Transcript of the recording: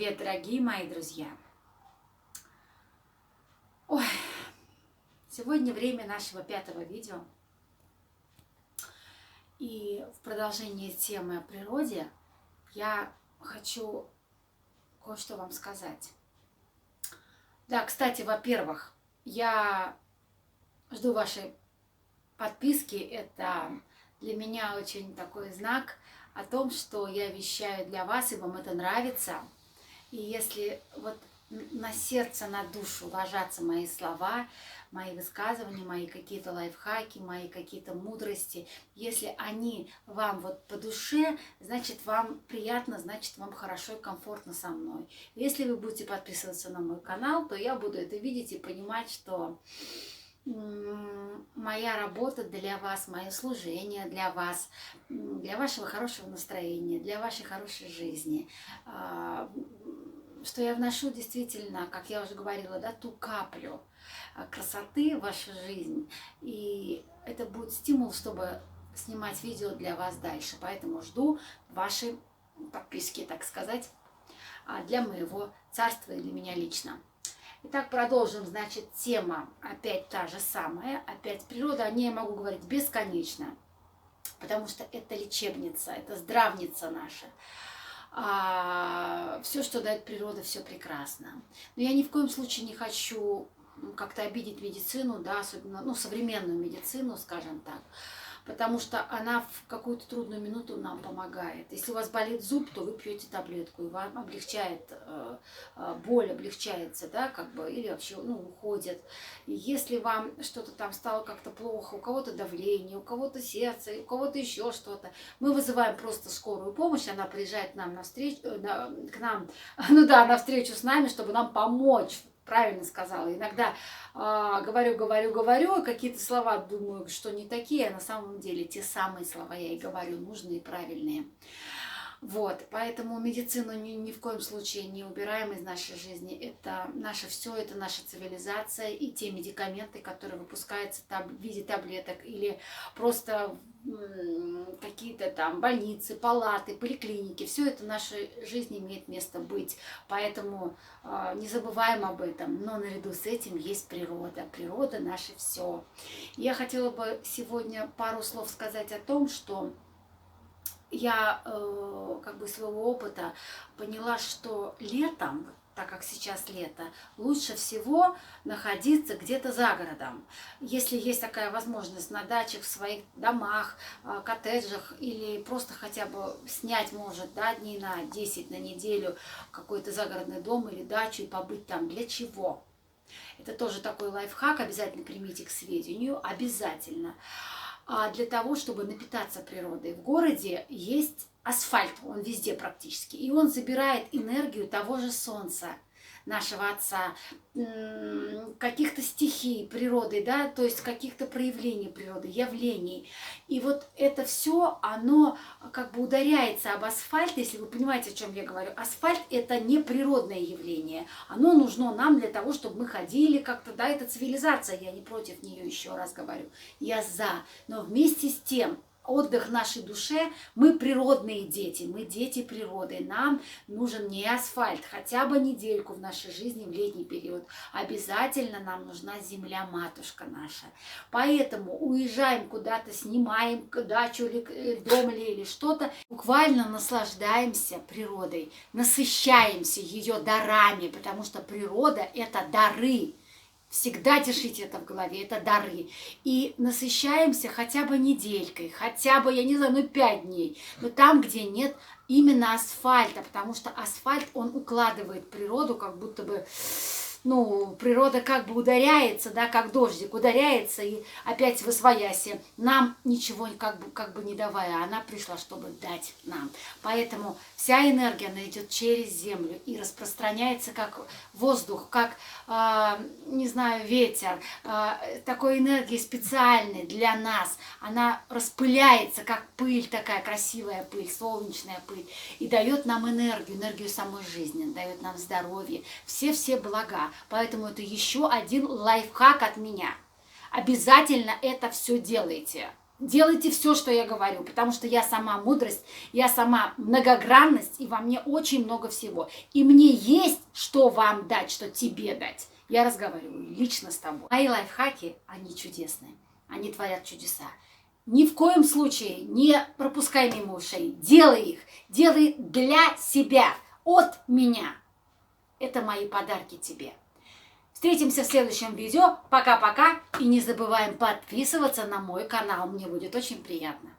Привет, дорогие мои друзья! Ой, сегодня время нашего 5-го видео. И в продолжение темы о природе я хочу кое-что вам сказать. Да, кстати, во-первых, я жду вашей подписки. Это для меня очень такой знак о том, что я вещаю для вас, и вам это нравится. И если вот на сердце, на душу ложатся мои слова, мои высказывания, мои какие-то лайфхаки, мои какие-то мудрости, если они вам вот по душе, значит, вам приятно, значит, вам хорошо и комфортно со мной. Если вы будете подписываться на мой канал, то я буду это видеть и понимать, что моя работа для вас, мое служение для вас, для вашего хорошего настроения, для вашей хорошей жизни, что я вношу действительно, как я уже говорила, да, ту каплю красоты в вашу жизнь. И это будет стимул, чтобы снимать видео для вас дальше. Поэтому жду вашей подписки, так сказать, для моего царства и для меня лично. Итак, продолжим. Значит, тема опять та же самая. Опять природа. О ней я могу говорить бесконечно, потому что это лечебница, это здравница наша. Все, что дает природа, все прекрасно. Но я ни в коем случае не хочу как-то обидеть медицину, да, особенно современную медицину, скажем так, потому что она в какую-то трудную минуту нам помогает. Если у вас болит зуб, то вы пьете таблетку, и вам облегчает, боль облегчается, да, как бы, или вообще, уходит. И если вам что-то там стало как-то плохо, у кого-то давление, у кого-то сердце, у кого-то еще что-то, мы вызываем просто скорую помощь, она приезжает к нам навстречу с нами, чтобы нам помочь. Правильно сказала. Иногда говорю, какие-то слова думаю, что не такие, а на самом деле те самые слова я и говорю, нужные и правильные. Вот, поэтому медицину ни в коем случае не убираем из нашей жизни. Это наше все, это наша цивилизация и те медикаменты, которые выпускаются в виде таблеток или просто какие-то там больницы, палаты, поликлиники. Все это в нашей жизни имеет место быть. Поэтому не забываем об этом. Но наряду с этим есть природа. Природа наше все. Я хотела бы сегодня пару слов сказать о том, что я своего опыта поняла, что летом, так как сейчас лето, лучше всего находиться где-то за городом. Если есть такая возможность на дачах, в своих домах, коттеджах или просто хотя бы снять, может, дней на 10, на неделю какой-то загородный дом или дачу и побыть там. Для чего? Это тоже такой лайфхак, обязательно примите к сведению, обязательно. Для того, чтобы напитаться природой. В городе есть асфальт, он везде практически, и он забирает энергию того же солнца, нашего Отца, каких-то стихий природы, да, то есть каких-то проявлений природы, явлений. И вот это все, оно как бы ударяется об асфальт, если вы понимаете, о чем я говорю. Асфальт – это не природное явление, оно нужно нам для того, чтобы мы ходили как-то, да, это цивилизация, я не против нее, еще раз говорю, я за, но вместе с тем, отдых нашей душе, мы природные дети, мы дети природы. Нам нужен не асфальт, хотя бы недельку в нашей жизни в летний период. Обязательно нам нужна земля-матушка наша. Поэтому уезжаем куда-то, снимаем дачу или дом или что-то, буквально наслаждаемся природой, насыщаемся ее дарами, потому что природа – это дары. Всегда держите это в голове, это дары. И насыщаемся хотя бы неделькой, хотя бы, я не знаю, 5 дней. Но там, где нет именно асфальта, потому что асфальт, он укладывает природу, как будто бы, природа как бы ударяется, да, как дождик, ударяется и опять восвояси. Нам ничего как бы не давая, она пришла, чтобы дать нам. Поэтому вся энергия, она идет через землю и распространяется как воздух, как, ветер, такой энергии специальной для нас. Она распыляется, как пыль, такая красивая пыль, солнечная пыль, и дает нам энергию самой жизни, дает нам здоровье, все блага. Поэтому это еще один лайфхак от меня. Обязательно это все делайте. делайте все, что я говорю, потому что я сама мудрость, я сама многогранность, и во мне очень много всего. И мне есть что вам дать, что тебе дать. Я разговариваю лично с тобой. Мои лайфхаки, они чудесные, они творят чудеса. Ни в коем случае не пропускай мимо ушей, делай их, делай для себя, от меня. Это мои подарки тебе. Встретимся в следующем видео. Пока-пока. И не забываем подписываться на мой канал. Мне будет очень приятно.